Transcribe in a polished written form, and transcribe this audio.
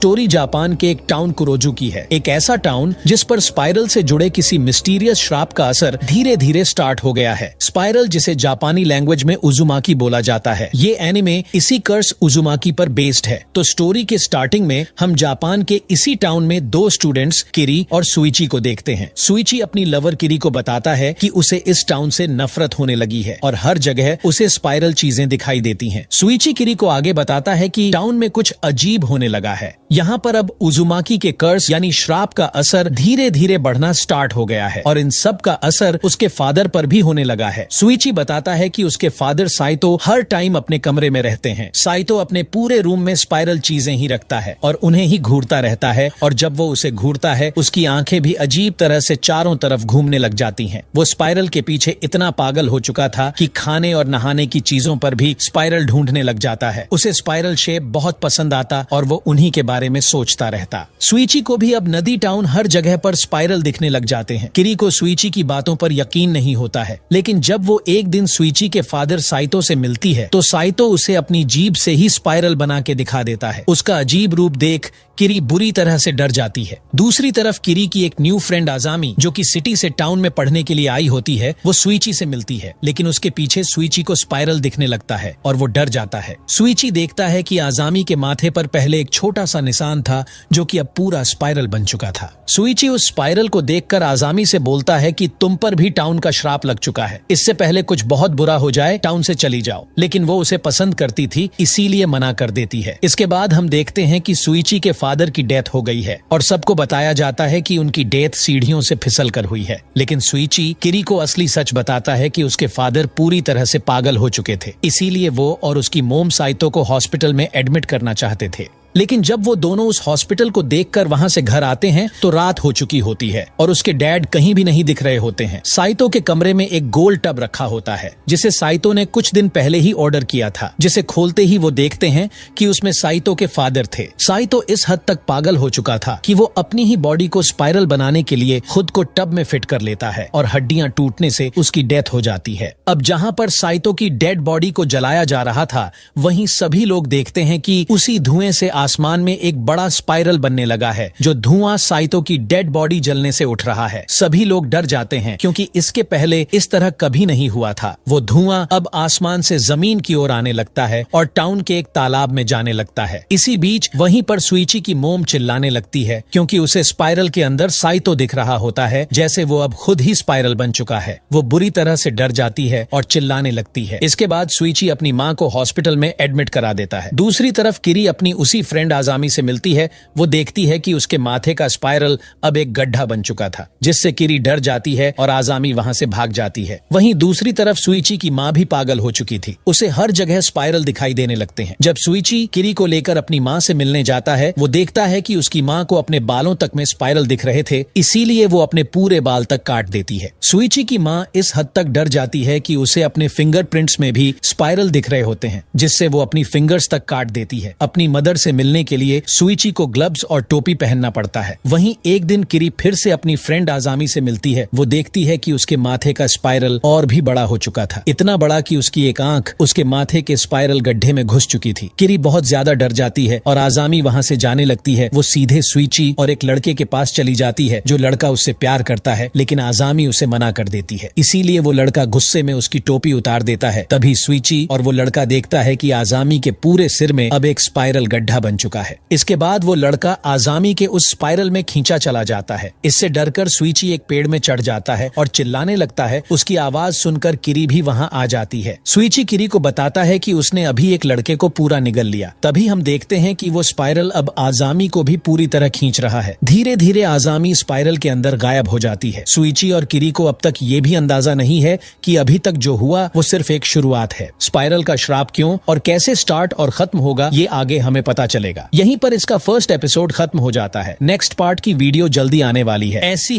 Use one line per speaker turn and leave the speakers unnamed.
Story Japan के एक town कुरोजू की है। एक ऐसा टाउन जिस पर स्पाइरल से जुड़े किसी मिस्टीरियस श्राप का असर धीरे धीरे स्टार्ट हो गया है। स्पाइरल, जिसे जापानी लैंग्वेज में उजुमाकी बोला जाता है, ये एनिमे इसी कर्स उजुमाकी पर बेस्ड है। तो स्टोरी के स्टार्टिंग में हम जापान के इसी टाउन में दो स्टूडेंट्स किरी और सुइची को देखते हैं। सुइची अपनी लवर किरी को बताता है कि उसे इस टाउन से नफरत होने लगी है और हर जगह उसे स्पाइरल चीजें दिखाई देती हैं। सुइची किरी को आगे बताता है कि टाउन में कुछ अजीब होने लगा है। यहाँ पर अब उजुमाकी के कर्स यानी श्राप का असर धीरे धीरे बढ़ना स्टार्ट हो गया है और इन सब का असर उसके फादर पर भी होने लगा है। सुइची बताता है कि उसके फादर साइतो हर टाइम अपने कमरे में रहते हैं। साइतो अपने पूरे रूम में स्पाइरल चीजें ही रखता है और उन्हें ही घूरता रहता है और जब वो उसे घूरता है उसकी आंखें भी अजीब तरह से चारों तरफ घूमने लग जाती हैं। वो स्पाइरल के पीछे इतना पागल हो चुका था कि खाने और नहाने की चीजों पर भी स्पाइरल ढूंढने लग जाता है। उसे स्पाइरल शेप बहुत पसंद आता और वो उन्हीं के बारे में सोचता रहता। सुइची को भी अब नदी टाउन हर जगह पर स्पाइरल दिखने लग जाते हैं। किरी को सुइची की बातों पर यकीन नहीं होता है, लेकिन जब वो एक दिन सुइची के फादर साइतो से मिलती है तो साइतो उसे अपनी जीभ से ही स्पाइरल बना के दिखा देता है। उसका अजीब रूप देख किरी बुरी तरह से डर जाती है। दूसरी तरफ किरी की एक न्यू फ्रेंड आजामी, जो कि सिटी से टाउन में पढ़ने के लिए आई होती है, वो सुइची से मिलती है, लेकिन उसके पीछे सुइची को स्पाइरल दिखने लगता है और वो डर जाता है। सुइची देखता है कि आजामी के माथे पर पहले एक छोटा सा निशान था जो कि अब पूरा स्पाइरल बन चुका था। सुइची उस स्पाइरल को देखकर आजामी से बोलता है कि तुम पर भी टाउन का श्राप लग चुका है, इससे पहले कुछ बहुत बुरा हो जाए टाउन से चली जाओ। लेकिन वो उसे पसंद करती थी, इसीलिए मना कर देती है। इसके बाद हम देखते हैं कि सुइची के फादर की डेथ हो गई है और सबको बताया जाता है कि उनकी डेथ सीढ़ियों से फिसल कर हुई है। लेकिन सुइची किरी को असली सच बताता है कि उसके फादर पूरी तरह से पागल हो चुके थे, इसीलिए वो और उसकी मोम साइतो को हॉस्पिटल में एडमिट करना चाहते थे। लेकिन जब वो दोनों उस हॉस्पिटल को देखकर वहां से घर आते हैं तो रात हो चुकी होती है और उसके डैड कहीं भी नहीं दिख रहे होते हैं। साइतो के कमरे में एक गोल टब रखा होता है जिसे साइतो ने कुछ दिन पहले ही ऑर्डर किया था, जिसे खोलते ही वो देखते हैं कि उसमें साइतो के फादर थे। साइतो इस हद तक पागल हो चुका था कि वो अपनी ही बॉडी को स्पाइरल बनाने के लिए खुद को टब में फिट कर लेता है और हड्डियां टूटने से उसकी डेथ हो जाती है। अब जहाँ पर साइतो की डेड बॉडी को जलाया जा रहा था, वहीं सभी लोग देखते हैं कि उसी धुएं से आसमान में एक बड़ा स्पाइरल बनने लगा है। जो धुआं साइतो की डेड बॉडी जलने से उठ रहा है। सभी लोग डर जाते हैं क्योंकि इसके पहले इस तरह कभी नहीं हुआ था। वो धुआं अब आसमान से जमीन की ओर आने लगता है और टाउन के एक तालाब में जाने लगता है। इसी बीच वहीं पर सुइची की मोम चिल्लाने लगती है क्योंकि उसे स्पाइरल के अंदर साइतो दिख रहा होता है, जैसे वो अब खुद ही स्पाइरल बन चुका है। वो बुरी तरह से डर जाती है और चिल्लाने लगती है। इसके बाद सुइची अपनी माँ को हॉस्पिटल में एडमिट करा देता है। दूसरी तरफ किरी अपनी उसी फ्रेंड आजामी से मिलती है। वो देखती है कि उसके माथे का स्पाइरल अब एक गड्ढा बन चुका था, जिससे किरी डर जाती है और आजामी वहां से भाग जाती है। वहीं दूसरी तरफ सुइची की माँ भी पागल हो चुकी थी। उसे हर जगह स्पाइरल दिखाई देने लगते हैं। जब सुइची किरी को लेकर अपनी माँ से मिलने जाता है, वो देखता है कि उसकी माँ को अपने बालों तक में स्पाइरल दिख रहे थे, इसीलिए वो अपने पूरे बाल तक काट देती है। सुइची की माँ इस हद तक डर जाती है कि उसे अपने फिंगरप्रिंट्स में भी स्पाइरल दिख रहे होते हैं, जिससे वो अपनी फिंगर्स तक काट देती है। अपनी मदर से मिलने के लिए सुइची को ग्लव्स और टोपी पहनना पड़ता है। वहीं एक दिन किरी फिर से अपनी फ्रेंड आजामी से मिलती है। वो देखती है कि उसके माथे का स्पाइरल और भी बड़ा हो चुका था, इतना बड़ा कि उसकी एक आंख उसके माथे के स्पाइरल गड्ढे में घुस चुकी थी। किरी बहुत ज्यादा डर जाती है और आजामी वहां से जाने लगती है। वो सीधे सुइची और एक लड़के के पास चली जाती है जो लड़का उससे प्यार करता है, लेकिन आजामी उसे मना कर देती है। इसीलिए वो लड़का गुस्से में उसकी टोपी उतार देता है। तभी सुइची और वो लड़का देखता है कि आजामी के पूरे सिर में अब एक स्पाइरल गड्ढा बन चुका है। इसके बाद वो लड़का आजामी के उस स्पाइरल में खींचा चला जाता है। इससे डरकर सुइची एक पेड़ में चढ़ जाता है और चिल्लाने लगता है। उसकी आवाज सुनकर किरी भी वहां आ जाती है। सुइची किरी को बताता है कि उसने अभी एक लड़के को पूरा निगल लिया। तभी हम देखते हैं कि वो स्पाइरल अब आजामी को भी पूरी तरह खींच रहा है। धीरे धीरे आजामी स्पाइरल के अंदर गायब हो जाती है। सुइची और किरी को अब तक ये भी अंदाजा नहीं है कि अभी तक जो हुआ वो सिर्फ एक शुरुआत है। स्पाइरल का श्राप क्यों और कैसे स्टार्ट और खत्म होगा, ये आगे हमें पता चलेगा। यहीं पर इसका फर्स्ट एपिसोड खत्म हो जाता है। नेक्स्ट पार्ट की वीडियो जल्दी आने वाली है। ऐसी